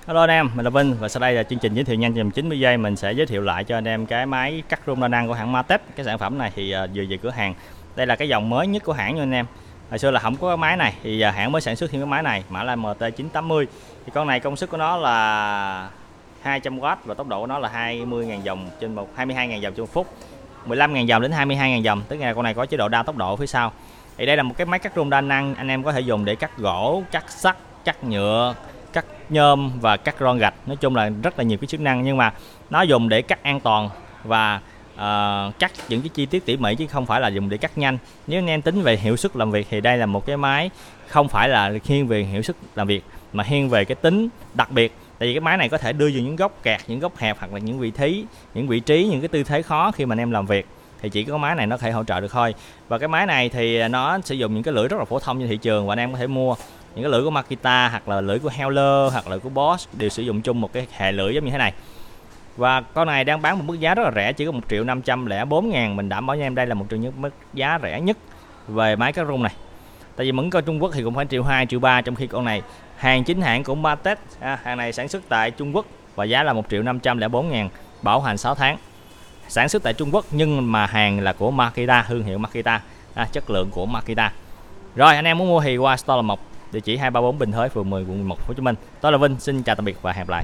Hello anh em, mình là Vinh và sau đây là chương trình giới thiệu nhanh trong 90 giây. Mình sẽ giới thiệu lại cho anh em cái máy cắt rung đa năng của hãng Martech. Cái sản phẩm này thì vừa về cửa hàng. Đây là cái dòng mới nhất của hãng nha anh em. Hồi xưa là không có cái máy này thì hãng mới sản xuất thêm cái máy này, mã là MT980. Thì con này công suất của nó là 200W và tốc độ của nó là 20.000 dòng trên 22.000 dòng trên một phút. 15.000 dòng đến 22.000 dòng, tức là con này có chế độ đa tốc độ phía sau. Thì đây là một cái máy cắt rung đa năng, anh em có thể dùng để cắt gỗ, cắt sắt, cắt nhựa, cắt nhôm và cắt ron gạch. Nói chung là rất là nhiều cái chức năng, nhưng mà nó dùng để cắt an toàn và cắt những cái chi tiết tỉ mỉ chứ không phải là dùng để cắt nhanh. Nếu anh em tính về hiệu suất làm việc thì đây là một cái máy không phải là thiên về hiệu suất làm việc mà thiên về cái tính đặc biệt. Tại vì cái máy này có thể đưa vào những góc kẹt, những góc hẹp hoặc là những vị trí, những cái tư thế khó khi mà anh em làm việc thì chỉ có máy này nó có thể hỗ trợ được thôi. Và cái máy này thì nó sử dụng những cái lưỡi rất là phổ thông trên thị trường và anh em có thể mua những cái lưỡi của Makita hoặc là lưỡi của Heller hoặc là của Bosch, đều sử dụng chung một cái hệ lưỡi giống như thế này. Và con này đang bán một mức giá rất là rẻ, chỉ có 1.504.000. Mình đảm bảo cho em đây là một trong những mức giá rẻ nhất về máy cắt rung này. Tại vì những con Trung Quốc thì cũng phải 1.200.000, 1.300.000, trong khi con này hàng chính hãng của Martech, hàng này sản xuất tại Trung Quốc và giá là 1.504.000, bảo hành 6 tháng. Sản xuất tại Trung Quốc nhưng mà hàng là của Makita, thương hiệu Makita, chất lượng của Makita. Rồi anh em muốn mua thì qua store là Mộc, địa chỉ 234 Bình Thới, phường 10, quận 11, Hồ Chí Minh. Tôi là Vinh, xin chào tạm biệt và hẹn gặp lại.